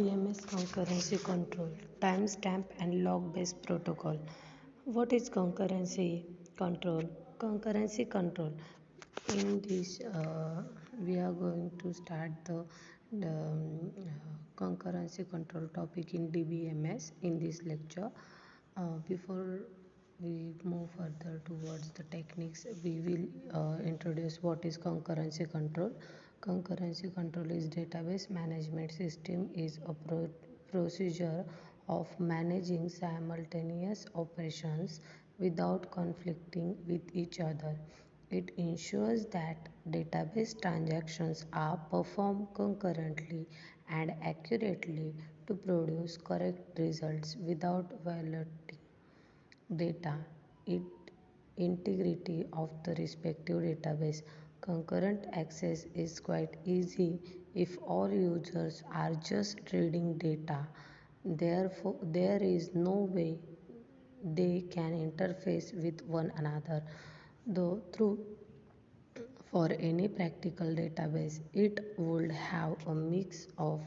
DBMS concurrency control, timestamp and log-based protocol. What is concurrency control? Concurrency control. In this, we are going to start the concurrency control topic in DBMS in this lecture. Before we move further towards the techniques, we will introduce what is concurrency control. Concurrency control is database management system is a procedure of managing simultaneous operations without conflicting with each other. It ensures that database transactions are performed concurrently and accurately to produce correct results without violating data it integrity of the respective database. Concurrent access is quite easy if all users are just reading data. Therefore, there is no way they can interface with one another. Though through for any practical database, it would have a mix of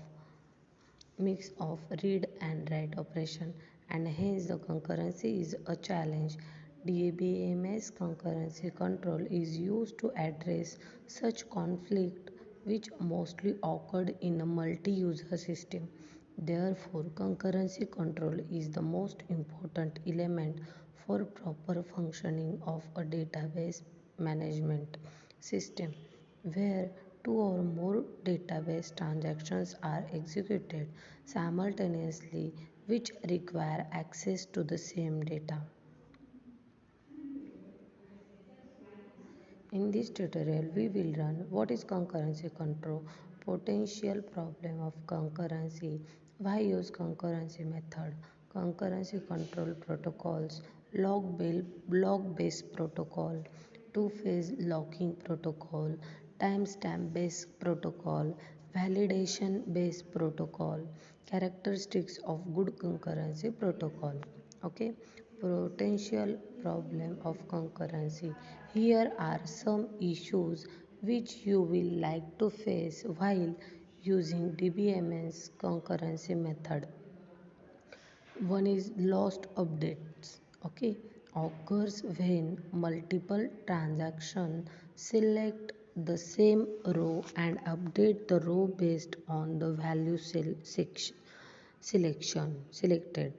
read and write operation, and hence the concurrency is a challenge. DBMS concurrency control is used to address such conflict which mostly occurred in a multi-user system. Therefore, concurrency control is the most important element for proper functioning of a database management system where two or more database transactions are executed simultaneously which require access to the same data. In this tutorial, we will learn what is concurrency control, potential problem of concurrency, why use concurrency method, concurrency control protocols, log-based protocol, two-phase locking protocol, timestamp-based protocol, validation-based protocol, characteristics of good concurrency protocol. Okay, potential problem of concurrency. Here are some issues which you will like to face while using DBMS concurrency method. One is lost updates. Okay, occurs when multiple transactions select the same row and update the row based on the value selected.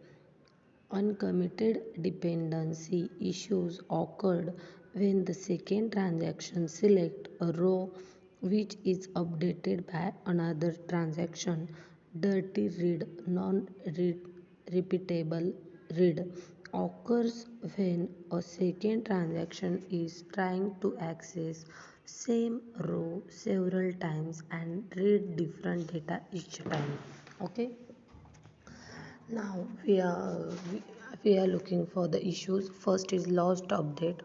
Uncommitted dependency issues occurred when the second transaction selects a row which is updated by another transaction. Dirty read, non-repeatable read occurs when a second transaction is trying to access same row several times and read different data each time. Okay, now we are looking for the issues. First is lost update.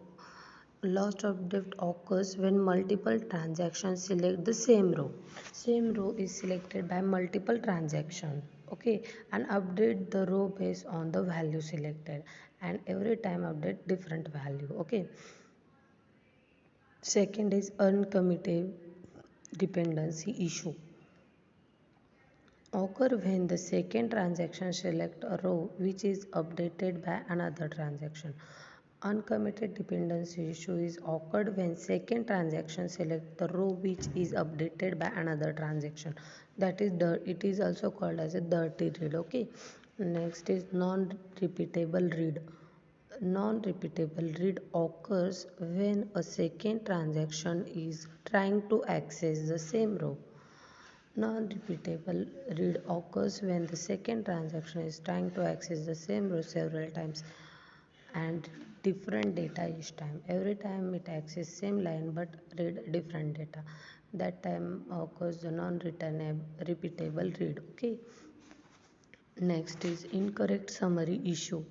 Lost update occurs when multiple transactions select the same row. Same row is selected by multiple transactions. Okay, and update the row based on the value selected, and every time update different value. Okay. Second is uncommitted dependency issue occur when the second transaction select a row which is updated by another transaction. Uncommitted dependency issue is occurred when second transaction select the row which is updated by another transaction. That is it is also called as a dirty read. Okay. Next is non-repeatable read. Non-repeatable read occurs when a second transaction is trying to access the same row. Non-repeatable read occurs when the second transaction is trying to access the same row several times and different data each time. Every time it accesses same line but read different data. That time occurs the non-repeatable read. Okay. Next is incorrect summary issue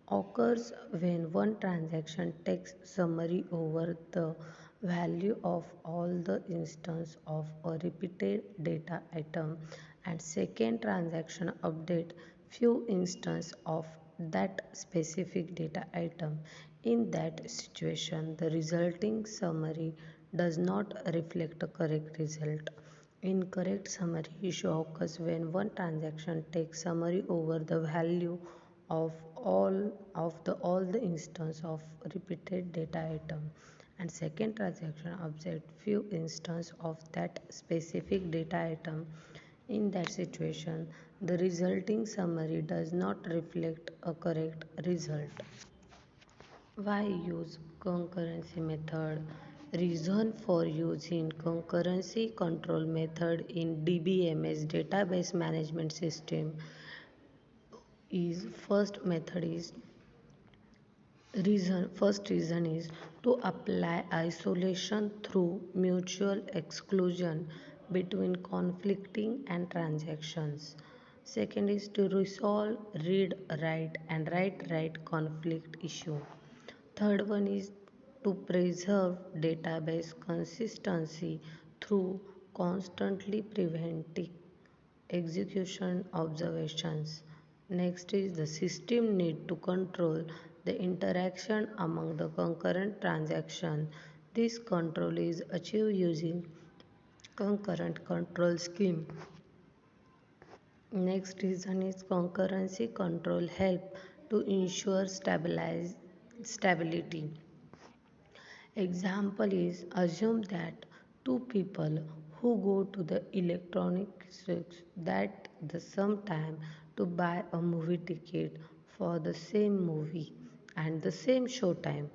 occurs when one transaction takes summary over the value of all the instance of a repeated data item and second transaction update few instance of that specific data item. In that situation, the resulting summary does not reflect a correct result. Incorrect summary issue occurs when one transaction takes summary over the value of all the instance of repeated data item, and second transaction object few instance of that specific data item. In that situation, the resulting summary does not reflect a correct result. Why use concurrency method? Reason for using concurrency control method in DBMS database management system is first reason is to apply isolation through mutual exclusion between conflicting and transactions. Second is to resolve read write and write conflict issue. Third one is to preserve database consistency through constantly preventing execution observations. Next is the system need to control the interaction among the concurrent transaction. This control is achieved using concurrent control scheme. Next reason is concurrency control help to ensure stability. Example is assume that two people who go to the electronics that the same time to buy a movie ticket for the same movie and the same show time.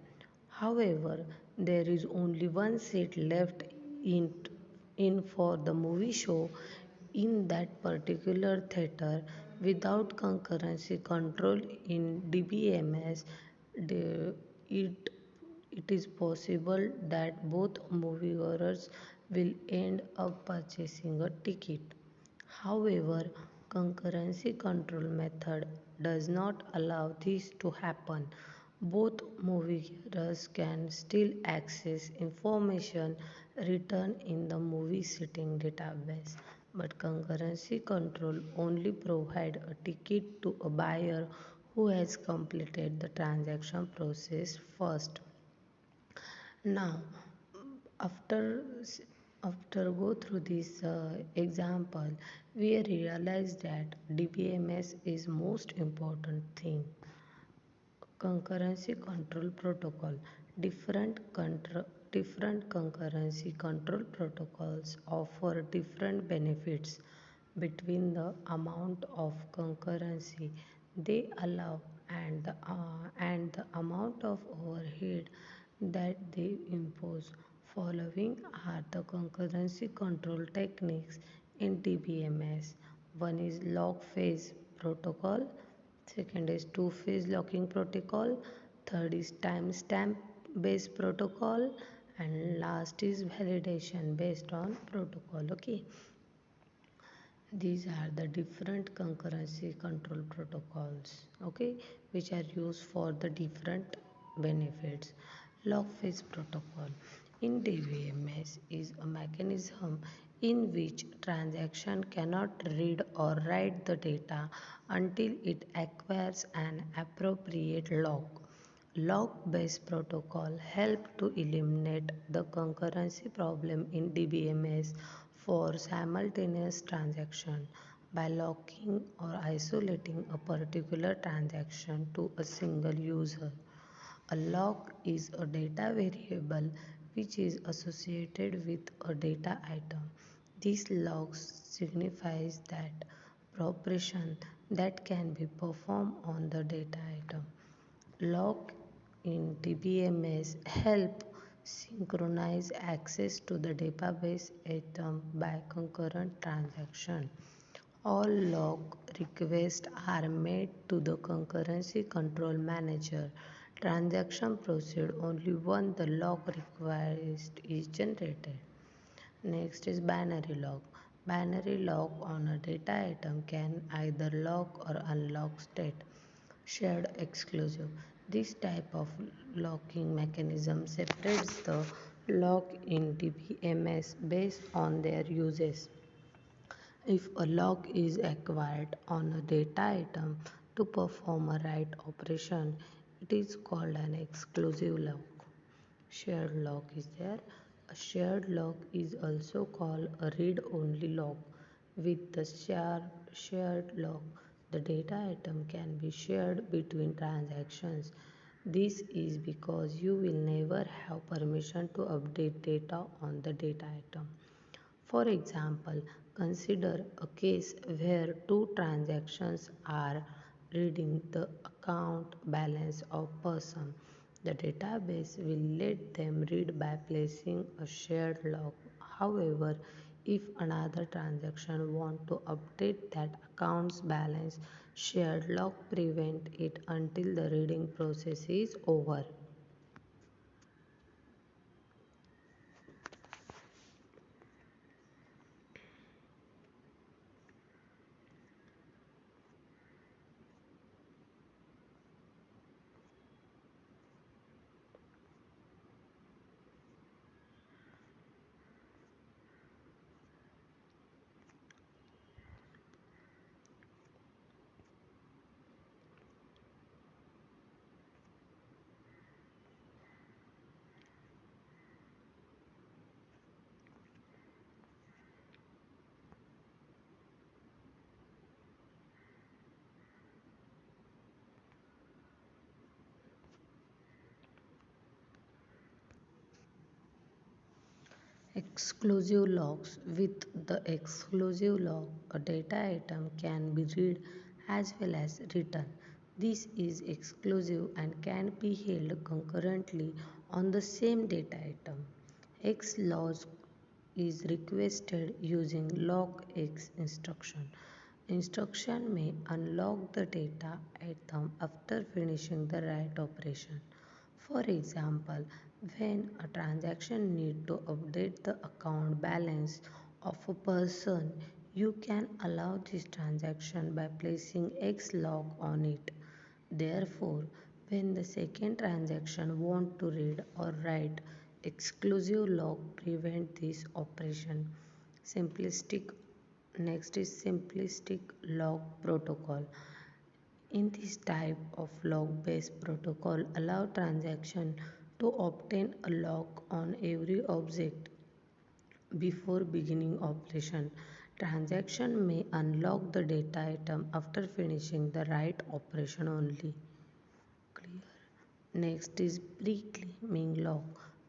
However, there is only one seat left in in for the movie show in that particular theater. Without concurrency control in DBMS, it it is possible that both moviegoers will end up purchasing a ticket. However, concurrency control method does not allow this to happen. Both moviegoers can still access information written in the movie sitting database, but concurrency control only provide a ticket to a buyer who has completed the transaction process first. Now, after after go through this example, we realize that DBMS is most important thing. Concurrency control protocol. Different concurrency control protocols offer different benefits between the amount of concurrency they allow and the amount of overhead that they impose. Following are the concurrency control techniques in DBMS. One is log phase protocol, second is two phase locking protocol, third is timestamp based protocol, and last is validation based on protocol. Okay, these are the different concurrency control protocols, okay, which are used for the different benefits. Log phase protocol in DBMS is a mechanism in which transaction cannot read or write the data until it acquires an appropriate log. Log-based protocol help to eliminate the concurrency problem in DBMS for simultaneous transaction by locking or isolating a particular transaction to a single user. A log is a data variable which is associated with a data item. This log signifies that operation that can be performed on the data item. Log in DBMS help synchronize access to the database item by concurrent transaction. All log requests are made to the concurrency control manager. Transaction proceed only when the log request is generated. Next is binary log. Binary log on a data item can either lock or unlock state. Shared exclusive. This type of locking mechanism separates the log in DBMS based on their uses. If a log is acquired on a data item to perform a write operation, it is called an exclusive log. Shared log is there. A shared log is also called a read-only log. With the shared log, the data item can be shared between transactions. This is because you will never have permission to update data on the data item. For example, consider a case where two transactions are reading the account balance of person. The database will let them read by placing a shared log. However, if another transaction wants to update that account's balance, shared log prevent it until the reading process is over. Exclusive logs. With the exclusive log, a data item can be read as well as written. This is exclusive and can be held concurrently on the same data item. X log is requested using log X instruction. Instruction may unlock the data item after finishing the write operation. For example, when a transaction needs to update the account balance of a person, you can allow this transaction by placing X log on it. Therefore, when the second transaction wants to read or write, exclusive log prevent this operation. Simplistic Next is simplistic log protocol. In this type of log-based protocol allow transaction to obtain a log on every object before beginning operation. Transaction may unlock the data item after finishing the write operation only. Clear. Next is pre-claiming log.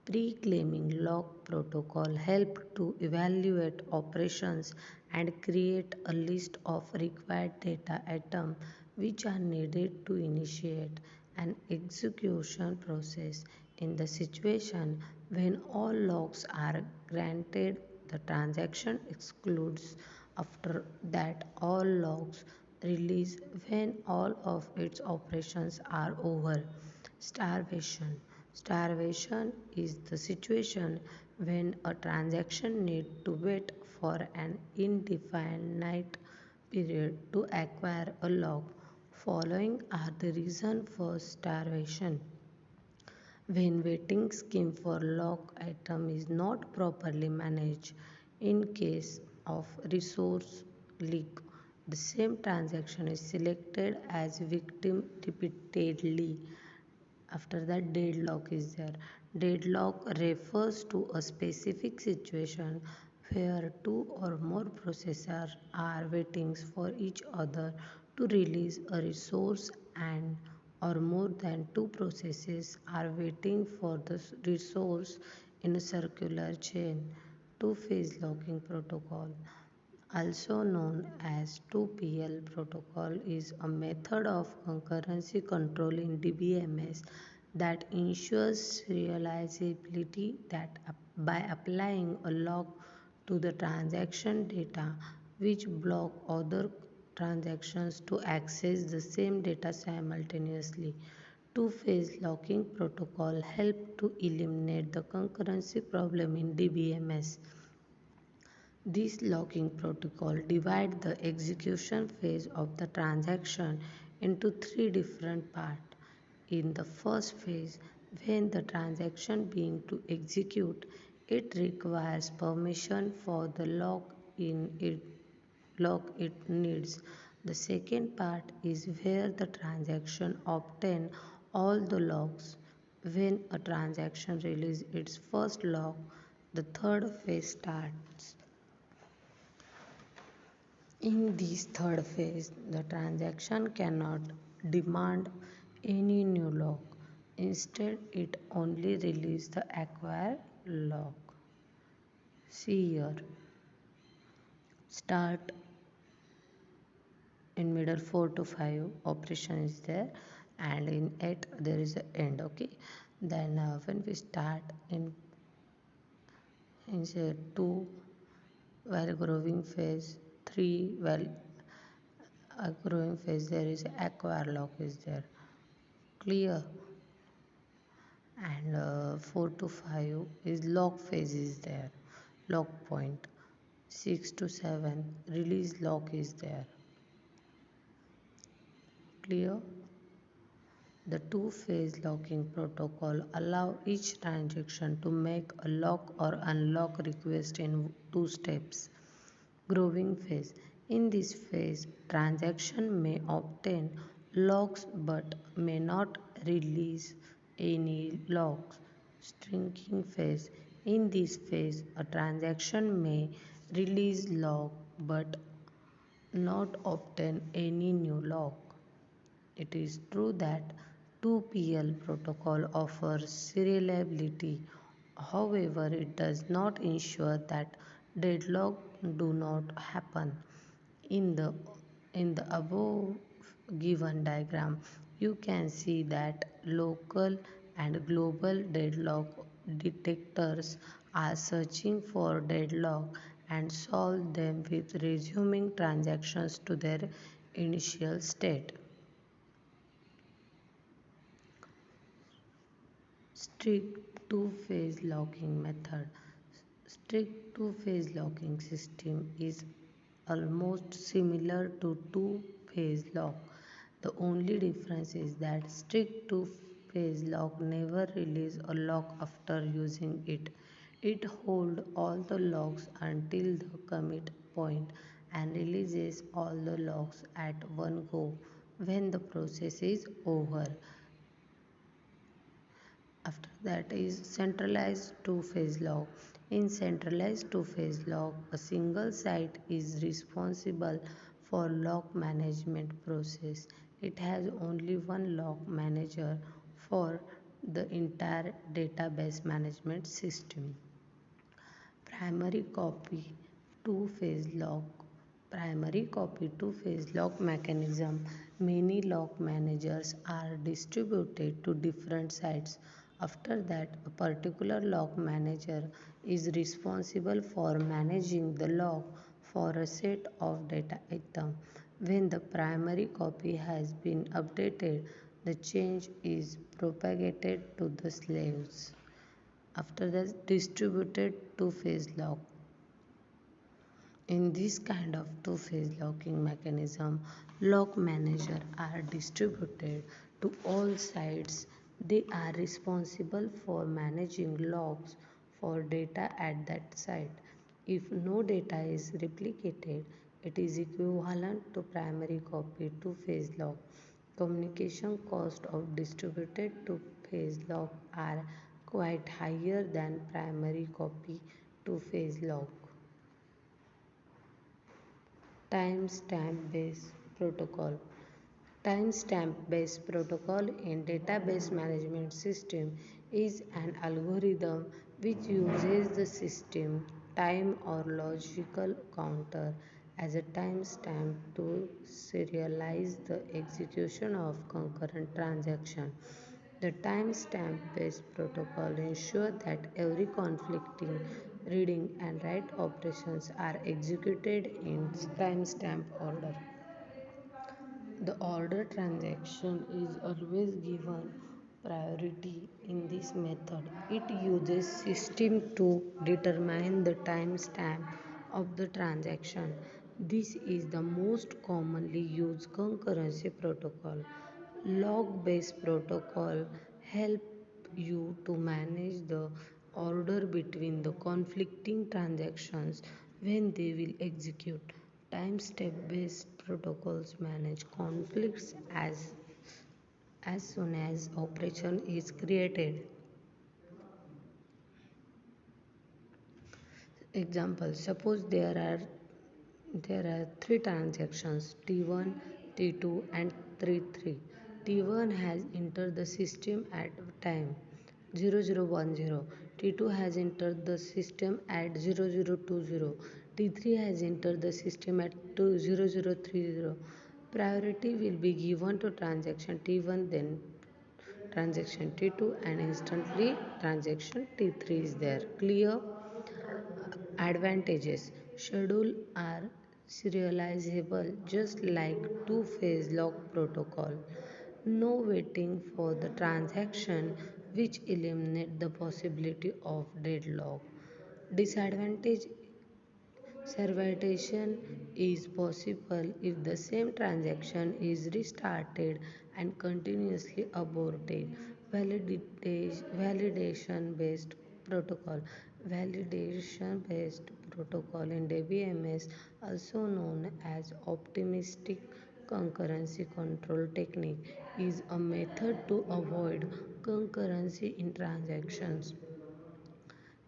Pre-claiming log protocol help to evaluate operations and create a list of required data items which are needed to initiate an execution process. In the situation when all logs are granted, the transaction excludes. After that, all logs release when all of its operations are over. Starvation. Starvation is the situation when a transaction needs to wait for an indefinite period to acquire a log. Following are the reasons for starvation. When waiting scheme for log item is not properly managed, in case of resource leak, the same transaction is selected as victim repeatedly. After that, deadlock is there. Deadlock refers to a specific situation where two or more processors are waiting for each other to release a resource, and or more than two processes are waiting for the resource in a circular chain. Two-phase locking protocol, also known as 2PL protocol, is a method of concurrency control in DBMS that ensures serializability that by applying a lock to the transaction data which block other transactions to access the same data simultaneously. Two-phase locking protocol help to eliminate the concurrency problem in DBMS. This locking protocol divides the execution phase of the transaction into three different parts. In the first phase, when the transaction being to execute, it requires permission for the lock it needs. The second part is where the transaction obtains all the locks. When a transaction releases its first lock, The third phase starts. In this third phase, the transaction cannot demand any new lock. Instead, it only releases the acquired lock. See here, start in middle 4 to 5 operation is there, and in 8 there is an end. Okay, then when we start in say 2 while growing phase, 3 while growing phase, there is acquire lock is there, clear. And 4 to 5 is lock phase is there, lock point. 6 to 7 release lock is there, clear. The two-phase locking protocol allow each transaction to make a lock or unlock request in two steps. Growing phase. In this phase, transaction may obtain locks but may not release any locks. Shrinking phase. In this phase, a transaction may release lock but not obtain any new lock. It is true that 2PL protocol offers serializability. However, it does not ensure that deadlock do not happen. In the in the above given diagram, you can see that local and global deadlock detectors are searching for deadlock and solve them with resuming transactions to their initial state. Strict two-phase locking method. Strict two-phase locking system is almost similar to two-phase lock. The only difference is that strict two-phase lock never release a lock after using it. It holds all the locks until the commit point and releases all the locks at one go when the process is over. After that is centralized two-phase lock. In centralized two-phase lock, a single site is responsible for lock management process. It has only one lock manager for the entire database management system. Primary copy two-phase lock. Primary copy two-phase lock mechanism. Many lock managers are distributed to different sites. After that, a particular lock manager is responsible for managing the lock for a set of data items. When the primary copy has been updated, the change is propagated to the slaves. After that, distributed two-phase lock. In this kind of two-phase locking mechanism, lock managers are distributed to all sites. They are responsible for managing logs for data at that site. If no data is replicated, it is equivalent to primary copy two-phase lock. Communication cost of distributed two-phase lock are quite higher than primary copy two-phase lock. Timestamp based protocol. Timestamp based protocol in database management system is an algorithm which uses the system time or logical counter as a timestamp to serialize the execution of concurrent transaction. The timestamp based protocol ensures that every conflicting reading and write operations are executed in timestamp order. The order transaction is always given priority in this method. It uses system to determine the timestamp of the transaction. This is the most commonly used concurrency protocol. Log-based protocol help you to manage the order between the conflicting transactions when they will execute. Timestamp based protocols manage conflicts as soon as operation is created. Example, suppose there are three transactions T1, T2 and T3. T1 has entered the system at time 0010. T2 has entered the system at 0020. T3 has entered the system at 0030. Priority will be given to transaction T1, then transaction T2, and instantly transaction T3 is there. Clear? Advantages: schedule are serializable just like two-phase lock protocol. No waiting for the transaction, which eliminate the possibility of deadlock. Disadvantage: Servation is possible if the same transaction is restarted and continuously aborted. Validation based protocol. Validation based protocol in DBMS, also known as optimistic concurrency control technique, is a method to avoid concurrency in transactions.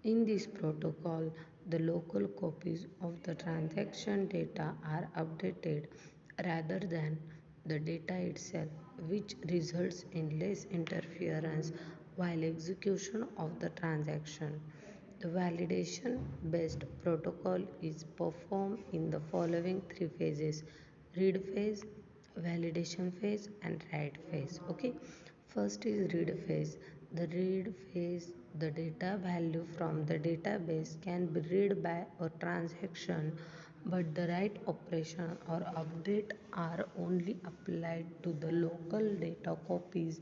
In this protocol, the local copies of the transaction data are updated rather than the data itself, which results in less interference while execution of the transaction. The validation based protocol is performed in the following three phases: read phase, validation phase, and write phase. Okay, first is read phase. The read phase, the data value from the database can be read by a transaction, but the write operation or update are only applied to the local data copies,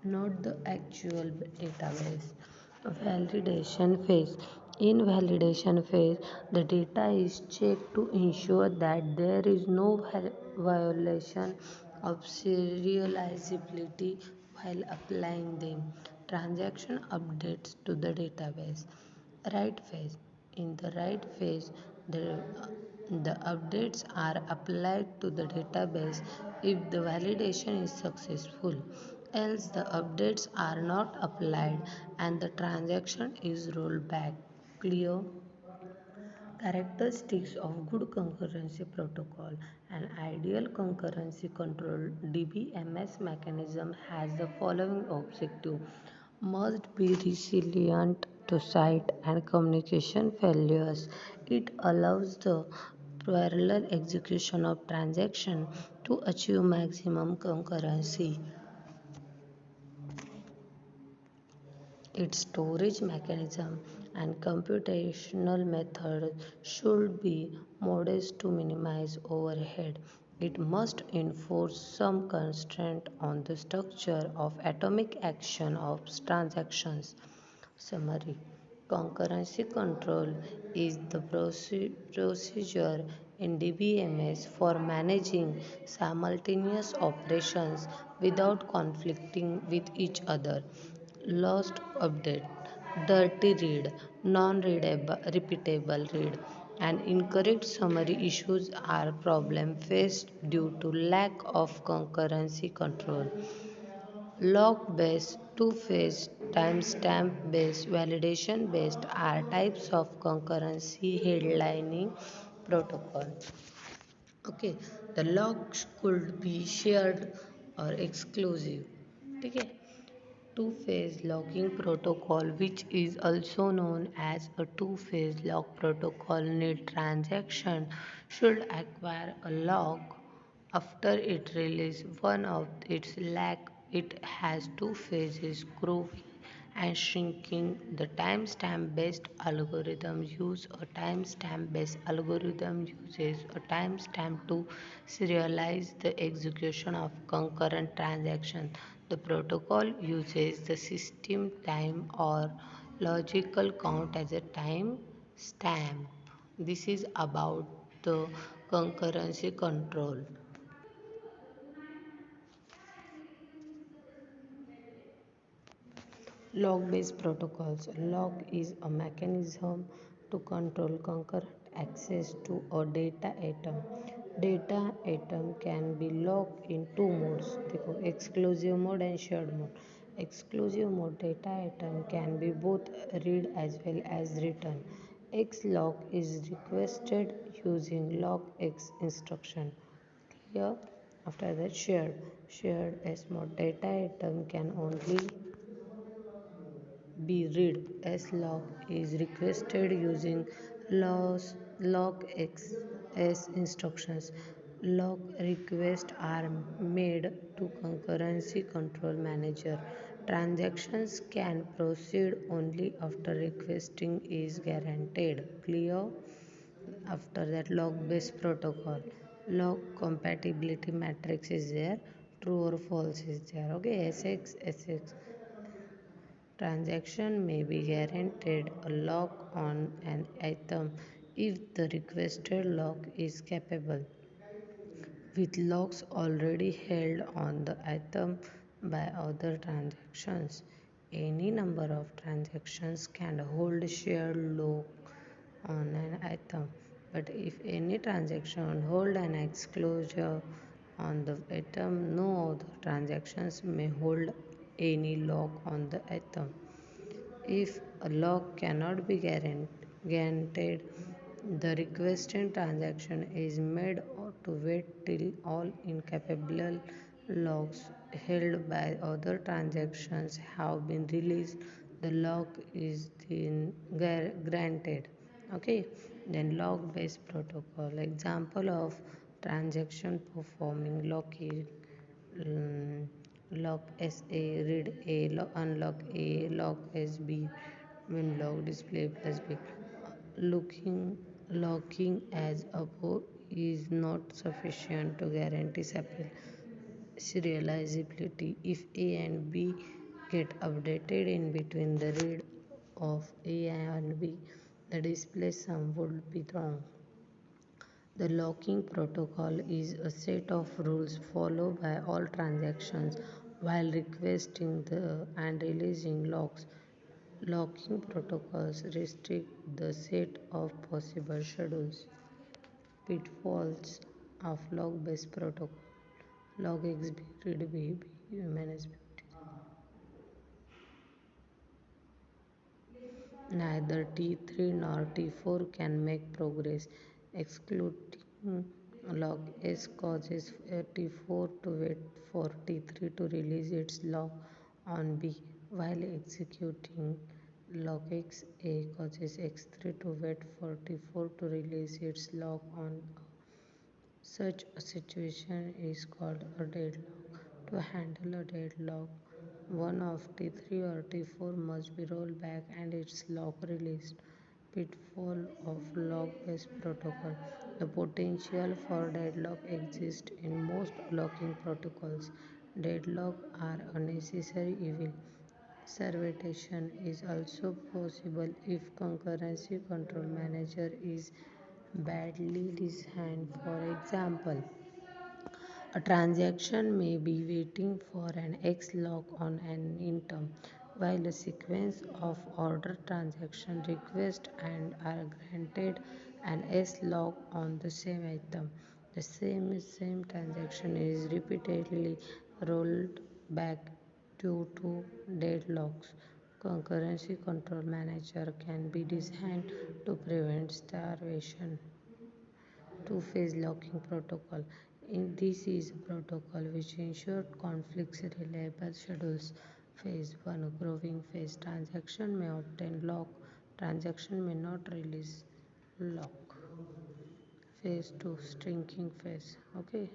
not the actual database. Validation phase. In validation phase, the data is checked to ensure that there is no violation of serializability while applying them. Transaction updates to the database. Write phase. In the write phase, the updates are applied to the database if the validation is successful. Else, the updates are not applied and the transaction is rolled back. Clear? Characteristics of good concurrency protocol. An ideal concurrency control DBMS mechanism has the following objective: must be resilient to site and communication failures. It allows the parallel execution of transaction to achieve maximum concurrency. Its storage mechanism and computational method should be modest to minimize overhead. It must enforce some constraint on the structure of atomic action of transactions. Summary: concurrency control is the procedure in DBMS for managing simultaneous operations without conflicting with each other. Lost update, dirty read, non-readable, repeatable read, and incorrect summary issues are problems faced due to lack of concurrency control. Log based, two phase, timestamp based, validation based are types of concurrency headlining protocol. Okay, the logs could be shared or exclusive. Okay. Two-phase logging protocol, which is also known as a two-phase log protocol, need transaction should acquire a log after it releases one of its lag. It has two phases: growing and shrinking. The timestamp based algorithm uses a timestamp to serialize the execution of concurrent transactions. The protocol uses the system time or logical count as a time stamp. This is about the concurrency control. Log based protocols. Log is a mechanism to control concurrent access to a data atom. Data atom can be logged in two modes: exclusive mode and shared mode. Exclusive mode data atom can be both read as well as written. X lock is requested using lock X instruction. Here, after that, shared a small data item can only be read as log is requested using log X as instructions. Log requests are made to concurrency control manager. Transactions can proceed only after requesting is guaranteed. Clear? After that, log based protocol. Log compatibility matrix is there. True or false is there. Okay, SX. Transaction may be guaranteed a lock on an item if the requested lock is capable. With locks already held on the item by other transactions, any number of transactions can hold shared lock on an item. But if any transaction hold an exclusive on the item, no other transactions may hold any lock on the item. If a lock cannot be guaranteed, the requested transaction is made to wait till all incapable locks held by other transactions have been released. The lock is then granted. Okay, then lock based protocol. Example of transaction performing lock is lock SA, read A, unlock A, lock SB, when lock display plus B. Locking as above is not sufficient to guarantee serializability. If A and B get updated in between the read of A and B, the display sum would be wrong. The locking protocol is a set of rules followed by all transactions while requesting and releasing locks. Locking protocols restrict the set of possible schedules. Pitfalls of log-based protocol. Log XB, read B, manage B. Neither T3 nor T4 can make progress. Excluding log S causes T4 to wait for T3 to release its lock on B, while executing log X A causes X3 to wait for T4 to release its lock on A. Such a situation is called a deadlock. To handle a deadlock, one of T3 or T4 must be rolled back and its lock released. Pitfall of lock-based protocol. The potential for deadlock exists in most locking protocols. Deadlock are a necessary evil. Servation is also possible if concurrency control manager is badly designed. For example, a transaction may be waiting for an X lock on an item, while a sequence of order transaction requests and are granted an S lock on the same item. The same transaction is repeatedly rolled back due to deadlocks. Concurrency control manager can be designed to prevent starvation. Two-phase locking protocol. This is a protocol which ensures conflicts reliable schedules. Phase 1, growing phase. Transaction may obtain lock. Transaction may not release lock. Phase 2, shrinking phase. Okay,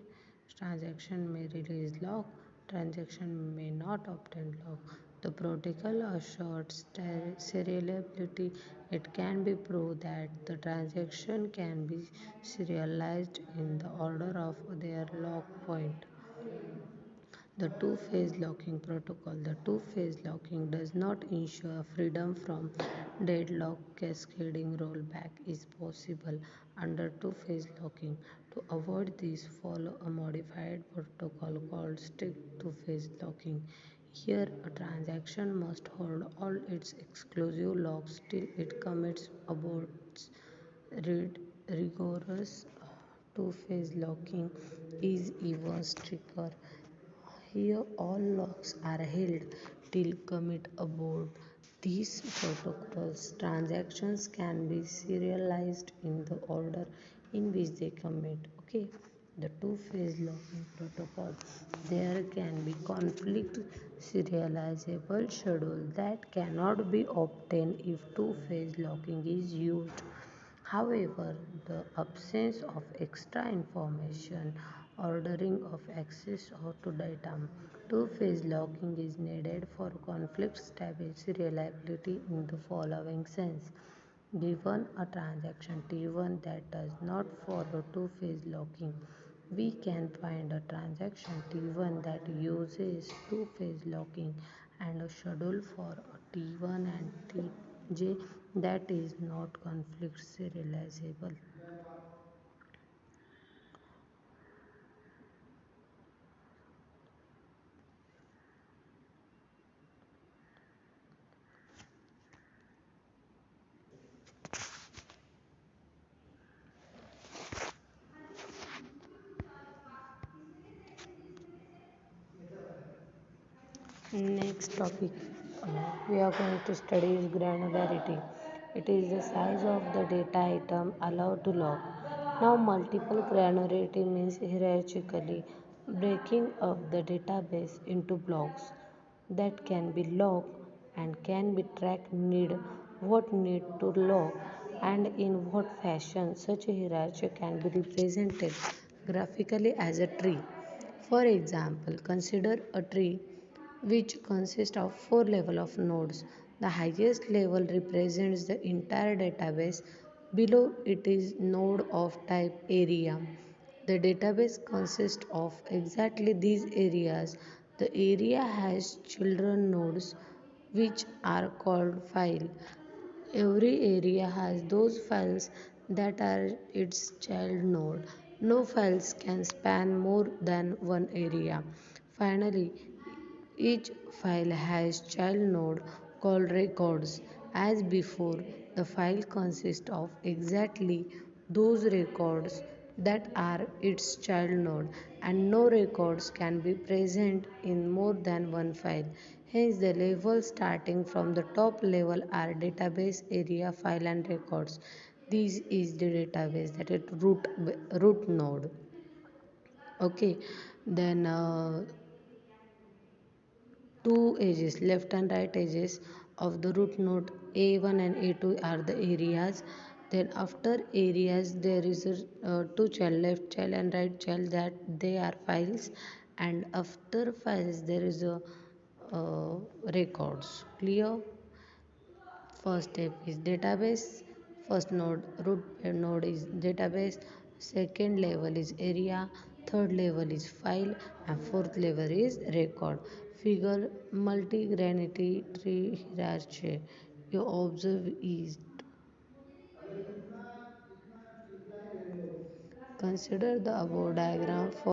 transaction may release lock. Transaction may not obtain lock. The protocol assures serializability. It can be proved that the transaction can be serialized in the order of their lock point. The two-phase locking protocol. The two-phase locking does not ensure freedom from deadlock. Cascading rollback is possible under two-phase locking. To avoid this, follow a modified protocol called strict two-phase locking. Here, a transaction must hold all its exclusive locks till it commits aborts. Rigorous two-phase locking is even stricter. Here all locks are held till commit abort. these protocols transactions can be serialized in the order in which they commit. Okay, the two-phase locking protocol, there can be conflict serializable schedule that cannot be obtained if two-phase locking is used. However, the absence of extra information, ordering of access or to data, two-phase locking is needed for conflict stability reliability in the following sense. Given a transaction T1 that does not follow two-phase locking, we can find a transaction T1 that uses two-phase locking and a schedule for a T1 and Tj that is not conflict serializable. Next topic we are going to study is granularity. It is the size of the data item allowed to log. Now, multiple granularity means hierarchically breaking up the database into blocks that can be logged and can be tracked what need to log and in what fashion. Such a hierarchy can be represented graphically as a tree. For example, consider a tree which consists of four levels of nodes. The highest level represents the entire database. Below it is node of type area. The database consists of exactly these areas. The area has children nodes which are called file. Every area has those files that are its child node. No files can span more than one area. Finally, each file has child node called records. As before, the file consists of exactly those records that are its child node, and no records can be present in more than one file. Hence, the levels starting from the top level are database, area, file, and records. This is the database, that is root node. Okay, then two edges, left and right edges of the root node A1 and A2 are the areas. Then after areas there is a two child, left child and right child, that they are files, and after files there is a records. Clear? First step is database. First node, root node is database. Second level is area. Third level is file. And fourth level is record. Figure multi-granity tree hierarchy. You observe is, consider the above diagram for